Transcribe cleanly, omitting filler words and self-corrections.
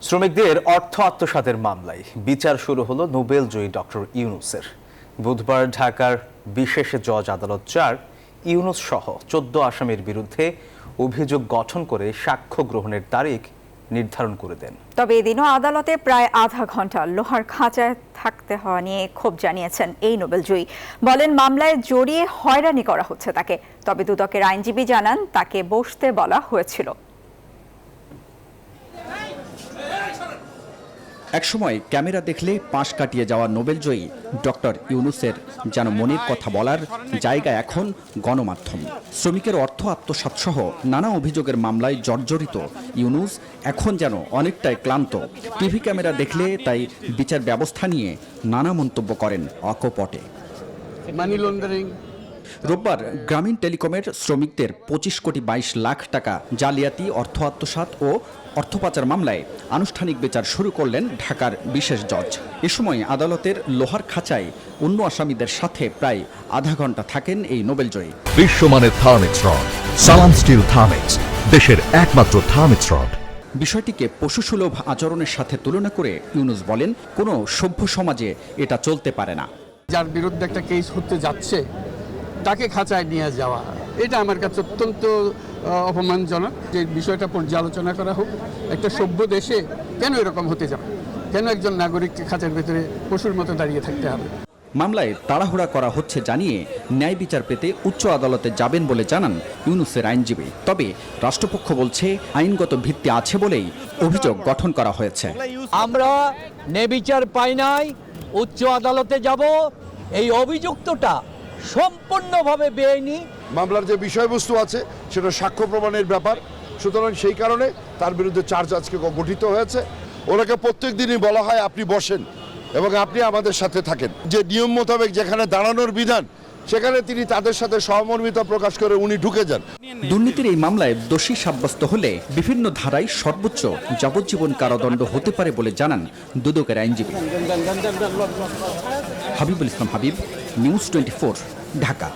শ্রমিকদের অর্থ আত্মসাতের মামলায় বিচার শুরু হলো নোবেলজয়ী ডক্টর ইউনূসের। বুধবার ঢাকার বিশেষ জজ আদালত ৪ ইউনূস সহ ১৪ আসামির বিরুদ্ধে অভিযোগ গঠন করে সাক্ষ্য গ্রহণের তারিখ নির্ধারণ করে দেন। তবে এদিনও আদালতে প্রায় আধা ঘন্টা লোহার খাঁচায় থাকতে হওয়া নিয়ে ক্ষোভ জানিয়েছেন এই নোবেলজয়ী। বলেন, মামলায় জড়িয়ে হয়রানি করা হচ্ছে তাকে। তবে দুদকের আইনজীবী জানান, তাকে বসতে বলা হয়েছিল। একসময় ক্যামেরা দেখলে পাশ কাটিয়ে যাওয়া নোবেলজয়ী ডক্টর ইউনূসের যেন মনের কথা বলার জায়গা এখন গণমাধ্যম। শ্রমিকের অর্থ আত্মসাৎ সহ নানা অভিযোগের মামলায় জর্জরিত ইউনূস এখন যেন অনেকটাই ক্লান্ত। টিভি ক্যামেরা দেখলে তাই বিচার ব্যবস্থা নিয়ে নানা মন্তব্য করেন অকপটে। Money laundering. রোববার গ্রামীণ টেলিকমের শ্রমিকদের ২৫ কোটি ২২ লাখ টাকা জালিয়াতি, অর্থ আত্মসাৎ ও অর্থ পাচার মামলায় আনুষ্ঠানিক বিচার শুরু করলেন ঢাকার বিশেষ জজ। এ সময় আদালতের লোহার খাঁচায় অন্য আসামিদের সাথে প্রায় আধা ঘন্টা থাকেন এই নোবেলজয়ী। বিশ্বমানের থার্মিক্স রড, সালাম স্টিল থার্মিক্স, দেশের একমাত্র থার্মিক্স রড। বিষয়টিকে পশুসুলভ আচরণের সাথে তুলনা করে ইউনূস বলেন, কোনো সভ্য সমাজে এটা চলতে পারে না। যার বিরুদ্ধে একটা কেস হতে যাচ্ছে তাকে খাঁচায় নিয়ে যাওয়া, এটা আমার কাছে অত্যন্ত অপমানজনক। যে বিষয়টা পর্যালোচনা করা হোক। একটা সভ্য দেশে কেন এরকম হতে যাবে? কেন একজন নাগরিককে খাঁচার ভেতরে পশুর মতো দাঁড়িয়ে থাকতে হবে? মামলায় তাড়াহুড়া করা হচ্ছে জানিয়ে ন্যায় বিচার পেতে উচ্চ আদালতে যাবেন বলে জানান ইউনূসের আইনজীবী। তবে রাষ্ট্রপক্ষ বলছে, আইনগত ভিত্তি আছে বলেই অভিযোগ গঠন করা হয়েছে। আমরা ন্যায় বিচার পাই নাই, উচ্চ আদালতে যাব। এই অভিযুক্তটা সম্পূর্ণভাবে বেআইনি। মামলার যে বিষয়বস্তু আছে সেটা সাক্ষ্য প্রমাণের ব্যাপার, সুতরাং সেই কারণে তার বিরুদ্ধে চার্জ আজকে গঠিত হয়েছে। ওনাকে প্রত্যেক দিনই বলা হয় আপনি বসেন এবং আপনি আমাদের সাথে থাকেন। যে নিয়ম মোতাবেক যেখানে দাঁড়ানোর বিধান, সেখানে তিনি তাদের সাথে সহমর্মিতা প্রকাশ করে উনি ঢুকে যান। দুর্নীতির এই মামলায় দোষী সাব্যস্ত হলে বিভিন্ন ধারায় সর্বোচ্চ যাবজ্জীবন কারাদণ্ড হতে পারে বলে জানান দুদকের আইনজীবী। হাবিবুল ইসলাম হাবিব, নিউজ 24, ঢাকা।